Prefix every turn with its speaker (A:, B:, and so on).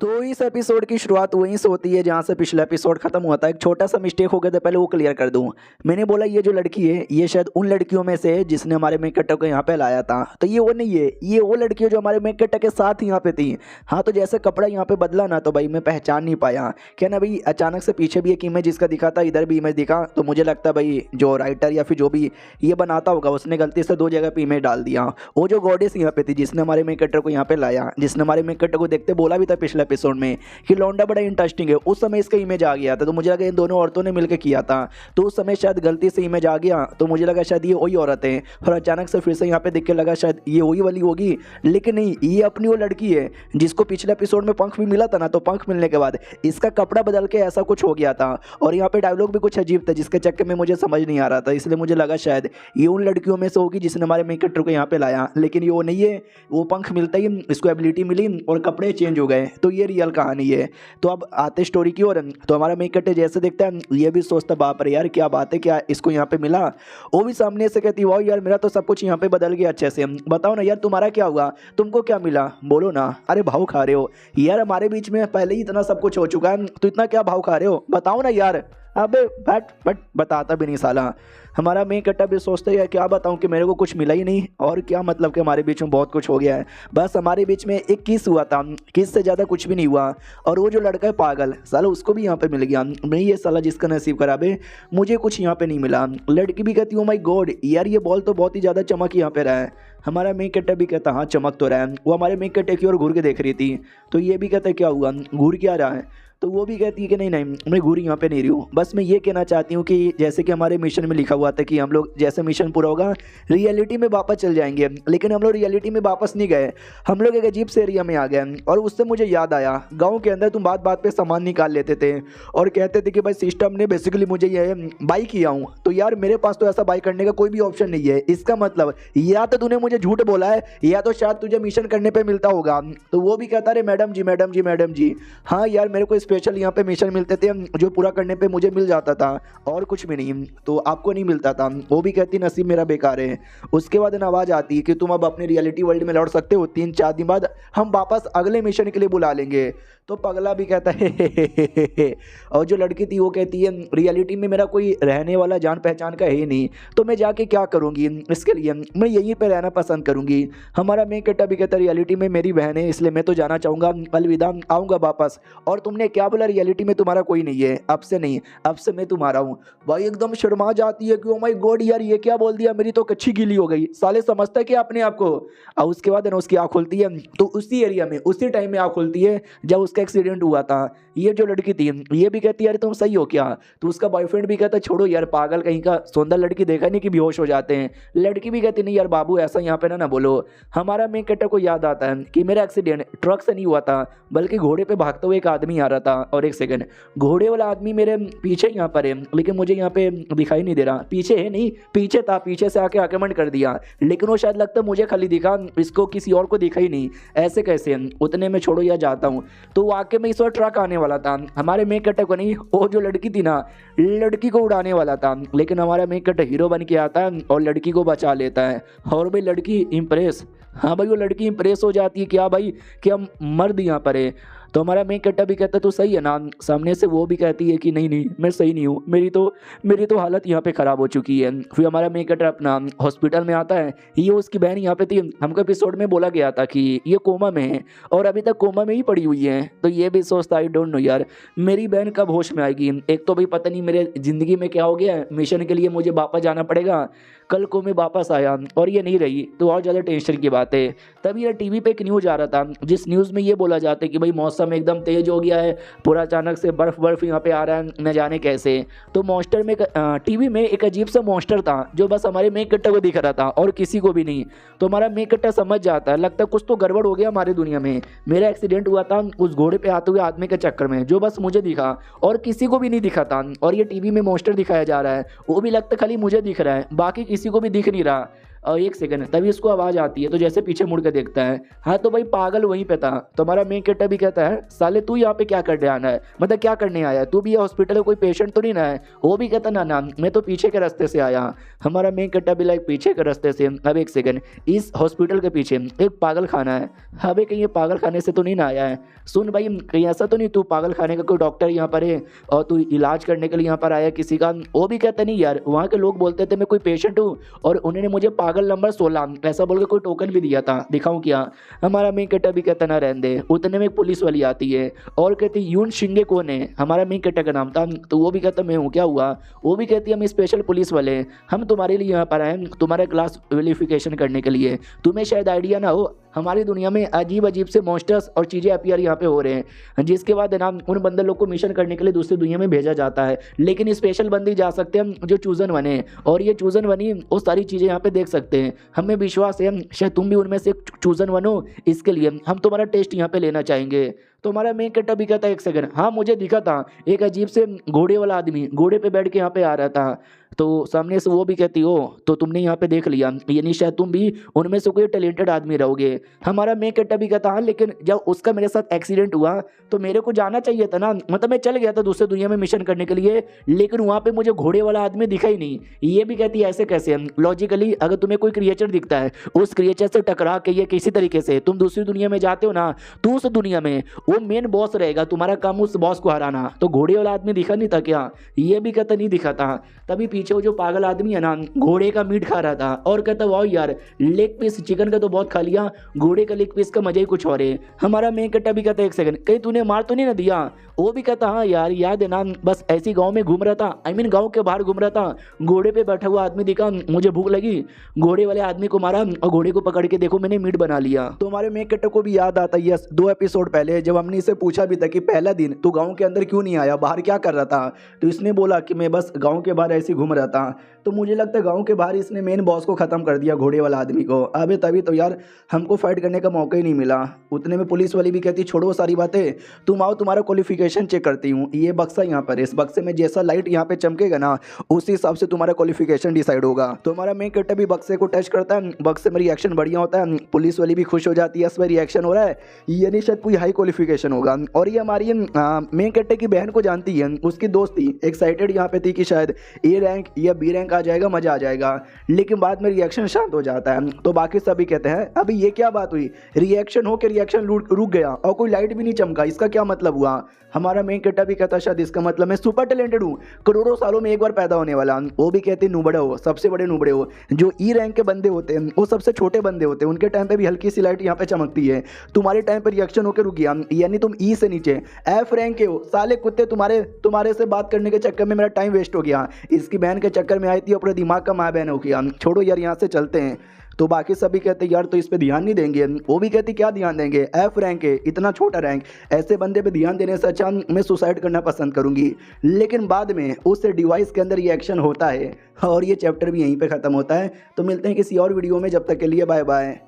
A: तो इस एपिसोड की शुरुआत वहीं से होती है जहाँ से पिछला एपिसोड खत्म हुआ था। एक छोटा सा मिस्टेक हो गया था, पहले वो क्लियर कर दूं। मैंने बोला ये जो लड़की है ये शायद उन लड़कियों में से है जिसने हमारे मेन कैरेक्टर को यहाँ पे लाया था। तो ये वो नहीं है, ये वो लड़की है जो हमारे मेन कैरेक्टर के साथ यहाँ पे थी। हाँ, तो जैसे कपड़ा यहाँ पे बदला ना तो भाई मैं पहचान नहीं पाया। क्या ना भाई, अचानक से पीछे भी एक इमेज इसका दिखा था, इधर भी इमेज दिखा। तो मुझे लगता है भाई जो राइटर या फिर जो भी ये बनाता होगा उसने गलती से दो जगह पे इमेज डाल दिया। वो जो गॉडेस यहाँ पे थी जिसने हमारे मेन कैरेक्टर को यहाँ पे लाया, जिसने हमारे मेन कैरेक्टर को देखते बोला भी था पिछले एपिसोड में कि लौंडा बड़ा इंटरेस्टिंग है, उस समय इसका इमेज आ गया था। तो मुझे लगा इन दोनों औरतों ने मिलकर किया था, तो उस समय शायद गलती से इमेज आ गया। तो मुझे लगा शायद ये वही औरत है, और अचानक से फिर से यहाँ पे देख के लगा शायद ये वही वाली होगी। लेकिन नहीं, ये अपनी वो लड़की है जिसको पिछले एपिसोड में पंख भी मिला था ना। तो पंख मिलने के बाद इसका कपड़ा बदल के ऐसा कुछ हो गया था, और यहाँ पे डायलॉग भी कुछ अजीब था जिसके चक्कर में मुझे समझ नहीं आ रहा था। इसलिए मुझे लगा शायद ये उन लड़कियों में से होगी जिसने हमारे मेन कैरेक्टर को यहाँ पे लाया। लेकिन ये वो नहीं है, वो पंख मिलता ही इसको एबिलिटी मिली और कपड़े चेंज हो गए। तो ये रियल कहानी है। तो अब आते स्टोरी की ओर, तो हमारा मेन कैरेक्टर जैसे देखता है ये भी सोचता बाप रे यार क्या बात है, क्या इसको यहाँ पे मिला। वो भी सामने से कहती वाह यार मेरा तो सब कुछ यहाँ पे बदल गया अच्छे से। बताओ ना यार तुम्हारा क्या हुआ, तुमको क्या मिला, बोलो ना। अरे भाव खा रहे हो यार, हमारे बीच में पहले ही इतना सब कुछ हो चुका है, तो इतना क्या भाव खा रहे हो, बताओ ना यार। अबे बट बताता भी नहीं साला। हमारा मेन कैरेक्टर भी सोचते हैं क्या बताऊं कि मेरे को कुछ मिला ही नहीं, और क्या मतलब कि हमारे बीच में बहुत कुछ हो गया है। बस हमारे बीच में एक किस हुआ था, किस से ज़्यादा कुछ भी नहीं हुआ। और वो जो लड़का है पागल साला, उसको भी यहाँ पे मिल गया। मैं ये साला जिसका नसीब खराब है, मुझे कुछ यहाँ पे नहीं मिला। लड़की भी कहती ओ माय गॉड यार ये बॉल तो बहुत ही ज़्यादा चमक यहाँ पे रहा है। हमारा मेन कैरेक्टर भी कहता हाँ चमक तो रहा है। वो हमारे मेन कैरेक्टर की ओर घूर के देख रही थी, तो ये भी कहता क्या हुआ, घूर क्या रहा है। तो वो भी कहती है कि नहीं नहीं मैं घूरी यहाँ पे नहीं रही हूँ। बस मैं ये कहना चाहती हूँ कि जैसे कि हमारे मिशन में लिखा हुआ था कि हम लोग जैसे मिशन पूरा होगा रियलिटी में वापस चल जाएंगे, लेकिन हम लोग रियलिटी में वापस नहीं गए। हम लोग एक अजीब से एरिया में आ गए, और उससे मुझे याद आया गाँव के अंदर तुम बात बात पर सामान निकाल लेते थे और कहते थे कि भाई सिस्टम ने बेसिकली मुझे ये बाई किया हूँ। तो यार मेरे पास तो ऐसा बाई करने का कोई भी ऑप्शन नहीं है। इसका मतलब या तो तूने मुझे झूठ बोला है या तो शायद तुझे मिशन करने पर मिलता होगा। तो वो भी कहता रहे मैडम जी मैडम जी मैडम जी। हाँ यार मेरे को स्पेशल यहाँ पे मिशन मिलते थे जो पूरा करने पे मुझे मिल जाता था, और कुछ भी नहीं। तो आपको नहीं मिलता था। वो भी कहती नसीब मेरा बेकार है। उसके बाद आवाज़ आती है कि तुम अब अपने रियलिटी वर्ल्ड में लौट सकते हो, 3-4 दिन बाद हम वापस अगले मिशन के लिए बुला लेंगे। तो पगला भी कहता है हे। और जो लड़की थी वो कहती है रियलिटी में मेरा कोई रहने वाला जान पहचान का है ही नहीं, तो मैं जाके क्या करूँगी, इसके लिए मैं यहीं पे रहना पसंद करूँगी। हमारा मेन कैरेक्टर भी कहता है रियलिटी में मेरी बहन है इसलिए मैं तो जाना चाहूँगा, अलविदा, आऊँगा वापस। और तुमने क्या बोला रियलिटी में तुम्हारा कोई नहीं है, अब से नहीं, अब से मैं तुम्हारा हूँ। भाई एकदम शर्मा जाती है कि ओ माय गॉड यार ये क्या बोल दिया, मेरी तो कच्ची गीली हो गई। साले समझता है कि अपने आप को। और उसके बाद है ना उसकी आँख खुलती है, तो उसी एरिया में उसी टाइम में आँख खुलती है जब उसका एक्सीडेंट हुआ था। ये जो लड़की थी ये भी कहती है अरे तुम सही हो क्या। तो उसका बॉयफ्रेंड भी कहता छोड़ो यार पागल कहीं का, सुंदर लड़की देखा नहीं कि बेहोश हो जाते हैं। लड़की भी कहती नहीं यार बाबू ऐसा यहाँ पे ना बोलो। हमारा मेन कैरेक्टर को याद आता है कि मेरा एक्सीडेंट ट्रक से नहीं हुआ था बल्कि घोड़े पे भागते हुए एक आदमी आ रहा था। और एक सेकंड, घोड़े वाला आदमी मेरे पीछे यहाँ पर है लेकिन मुझे यहाँ पे दिखाई नहीं दे रहा। पीछे है नहीं, पीछे था, पीछे से आके आक्रमण कर दिया, लेकिन वो शायद लगता मुझे खाली दिखा, इसको किसी और को दिखा ही नहीं। ऐसे कैसे, उतने में छोड़ो या जाता हूँ। तो वाकई में इस वक्त ट्रक आने वाला था, हमारे मेन कैरेक्टर को नहीं, वो जो लड़की थी ना लड़की को उड़ाने वाला था। लेकिन हमारा मेन कैरेक्टर हीरो बन के आता है और लड़की को बचा लेता है। और भाई लड़की इंप्रेस, हाँ भाई वो लड़की इंप्रेस हो जाती है क्या भाई कि हम मर्द यहाँ पर है। तो हमारा मेन कैरेक्टर भी कहता है तो सही है ना। सामने से वो भी कहती है कि नहीं नहीं मैं सही नहीं हूँ, मेरी तो हालत यहाँ पे ख़राब हो चुकी है। फिर हमारा मेन कैरेक्टर अपना हॉस्पिटल में आता है। ये उसकी बहन यहाँ पे थी, हमको एपिसोड में बोला गया था कि ये कोमा में है और अभी तक कोमा में ही पड़ी हुई है। तो ये भी सोचता आई डोंट नो यार मेरी बहन कब होश में आएगी। एक तो भाई पता नहीं मेरे ज़िंदगी में क्या हो गया है, मिशन के लिए मुझे वापस जाना पड़ेगा। कल को मैं वापस आया और ये नहीं रही तो और ज़्यादा टेंशन की बात है। तभी यार टीवी पे एक न्यूज़ आ रहा था जिस न्यूज़ में ये बोला जाता है कि भाई मौसम एकदम तेज हो गया है, पूरा अचानक से बर्फ यहाँ पे आ रहा है न जाने कैसे। तो मॉन्स्टर में टीवी में एक अजीब सा मॉन्स्टर था जो बस हमारे मेन कैरेक्टर को दिख रहा था और किसी को भी नहीं। तो हमारा मेन कैरेक्टर समझ जाता है लगता है कुछ तो गड़बड़ हो गया हमारी दुनिया में। मेरा एक्सीडेंट हुआ था उस घोड़े पे आते हुए आदमी के चक्कर में जो बस मुझे दिखा और किसी को भी नहीं दिखा था। और ये टीवी में मॉन्स्टर दिखाया जा रहा है, वो भी लगता खाली मुझे दिख रहा है, बाकी किसी को भी दिख नहीं रहा। और एक सेकंड, तभी उसको आवाज़ आती है तो जैसे पीछे मुड़ के देखता है, हाँ तो भाई पागल वहीं पे था। तो हमारा मेन कैरेक्टर भी कहता है साले तू यहाँ पे क्या करने आना है, मतलब क्या करने आया है, तू भी हॉस्पिटल में कोई पेशेंट तो नहीं ना है। वो भी कहता ना ना मैं तो पीछे के रास्ते से आया। हमारा मेन कैरेक्टर भी लाइक पीछे के रास्ते से। अब एक सेकंड, इस हॉस्पिटल के पीछे एक पागल खाना है, अबे कहीं ये पागल खाने से तो नहीं ना आया है। सुन भाई कहीं ऐसा तो नहीं तू पागल खाने का कोई डॉक्टर यहाँ पर है और तू इलाज करने के लिए यहाँ पर आया किसी का। वो भी कहता नहीं यार, वहाँ के लोग बोलते थे मैं कोई पेशेंट हूँ और उन्होंने मुझे पागल नंबर 16 ऐसा बोल के कोई टोकन भी दिया था, दिखाऊं क्या। हमारा मेन कैरेक्टर भी कहता ना रहने दे। उतने में एक पुलिस वाली आती है और कहती यून शिंगे कौन है, हमारा मेन कैरेक्टर का नाम था। तो वो भी कहता मैं हूँ, क्या हुआ। वो भी कहती है हम स्पेशल पुलिस वाले हैं, हम तुम्हारे लिए यहाँ पर आए हैं तुम्हारा क्लास वेरिफिकेशन करने के लिए। तुम्हें शायद आइडिया ना हो हमारी दुनिया में अजीब अजीब से मॉन्स्टर्स और चीज़ें अपीयर यहाँ पे हो रहे हैं, जिसके बाद है ना उन बंदे लोग को मिशन करने के लिए दूसरी दुनिया में भेजा जाता है। लेकिन स्पेशल बंदे जा सकते हैं जो चूजन बने, और ये चूजन बनी वो सारी चीज़ें यहाँ पे देख सकते हैं। हमें विश्वास है शायद तुम भी उनमें से एक चूजन बनो, इसके लिए हम तुम्हारा टेस्ट यहाँ पे लेना चाहेंगे। तो हमारा मेन कैरेक्टर भी कहता है एक सेकंड, हाँ मुझे दिखा था एक अजीब से घोड़े वाला आदमी घोड़े पे बैठ के यहाँ पे आ रहा था। तो सामने से वो भी कहती हो तो तुमने यहाँ पे देख लिया, यानी शायद तुम भी उनमें से कोई टैलेंटेड आदमी रहोगे। हमारा मेन कैरेक्टर भी कहता हाँ लेकिन जब उसका मेरे साथ एक्सीडेंट हुआ तो मेरे को जाना चाहिए था ना, मतलब मैं चल गया था दूसरे दुनिया में मिशन करने के लिए, लेकिन वहाँ पे मुझे घोड़े वाला आदमी दिखा ही नहीं। ये भी कहती है ऐसे कैसे, लॉजिकली अगर तुम्हें कोई क्रिएचर दिखता है उस क्रिएचर से टकरा के ये किसी तरीके से तुम दूसरी दुनिया में जाते हो ना, तो उस दुनिया में वो मेन बॉस रहेगा, तुम्हारा काम उस बॉस को हराना। तो घोड़े वाला आदमी दिखा नहीं था क्या, ये भी कहता नहीं दिखा था। तभी पीछे वो जो पागल आदमी है ना घोड़े का मीट खा रहा था और कहता वाह यार लेग पीस चिकन का तो बहुत खा लिया, घोड़े का लेग पीस का मजा ही कुछ और है। हमारा मेन कैरेक्टर भी कहता है एक सेकंड, कहीं तूने मार तो नहीं ना दिया। वो भी कहता हाँ यार याद है ना, बस ऐसी गांव में घूम रहा था, आई मीन गांव के बाहर घूम रहा था, घोड़े पे बैठा हुआ आदमी दिखा, मुझे भूख लगी, घोड़े वाले आदमी को मारा और घोड़े को पकड़ के देखो मैंने मीट बना लिया। तो हमारे मेन कैरेक्टर को भी याद आता है यस 2 एपिसोड पहले जब हमने इसे पूछा भी था कि पहला दिन तू गाँव के अंदर क्यों नहीं आया, बाहर क्या कर रहा था, तो इसने बोला कि मैं बस गाँव के बाहर ऐसे घूम रहा था। तो मुझे लगता है गांव के बाहर इसने मेन बॉस को खत्म कर दिया, घोड़े वाला आदमी को। अबे तभी तो यार हमको फाइट करने का मौका ही नहीं मिला। उतने में पुलिस वाली भी कहती छोड़ो सारी बातें, तुम आओ तुम्हारा क्वालिफिकेशन चेक करती हूँ। ये बक्सा यहाँ पर, इस बक्से में जैसा लाइट यहाँ पे चमकेगा ना उसी हिसाब से तुम्हारा क्वालिफिकेशन डिसाइड होगा। तो हमारा मेन कैरेक्टर भी बक्से को टच करता है, बक्से में रिएक्शन बढ़िया होता है, पुलिस वाली भी खुश हो जाती है, इस पर रिएक्शन हो रहा है, ये नहीं शायद कोई हाई क्वालिफिकेशन होगा। और ये हमारी मेन कैरेक्टर की बहन को जानती है, उसकी दोस्त थी, एक्साइटेड यहाँ पे थी कि शायद ए रैंक या बी रैंक आ जाएगा, मजा आ जाएगा, लेकिन बाद में रिएक्शन शांत हो जाता है। तो बाकी सभी कहते हैं अभी ये क्या बात हुई, रिएक्शन हो के रिएक्शन रुक गया और कोई लाइट भी नहीं चमका, इसका क्या मतलब हुआ। हमारा मेन कैरेक्टर भी कहता शायद इसका मतलब मैं सुपर टैलेंटेड हूँ, करोड़ों सालों में एक बार पैदा होने वाला। वो भी कहते नुबड़े हो, सबसे बड़े नुबड़े हो, जो ई रैंक के बंदे होते हैं वो सबसे छोटे बंदे होते हैं, उनके टाइम पे भी हल्की सी लाइट यहाँ पे चमकती है, तुम्हारे टाइम पे रिएक्शन होकर रुक गया, यानी तुम ई से नीचे एफ रैंक के हो। साले कुत्ते तुम्हारे से बात करने के चक्कर में मेरा टाइम वेस्ट हो गया, इसकी बहन के चक्कर में आई थी, अपने दिमाग का माँ बहन हो गया, छोड़ो यार यहाँ से चलते हैं। तो बाकी सभी कहते यार तो इस पे ध्यान नहीं देंगे। वो भी कहती क्या ध्यान देंगे, एफ रैंक है, इतना छोटा रैंक, ऐसे बंदे पे ध्यान देने से अच्छा मैं सुसाइड करना पसंद करूंगी। लेकिन बाद में उस डिवाइस के अंदर ये एक्शन होता है और ये चैप्टर भी यहीं पे ख़त्म होता है। तो मिलते हैं किसी और वीडियो में, जब तक के लिए बाय बाय।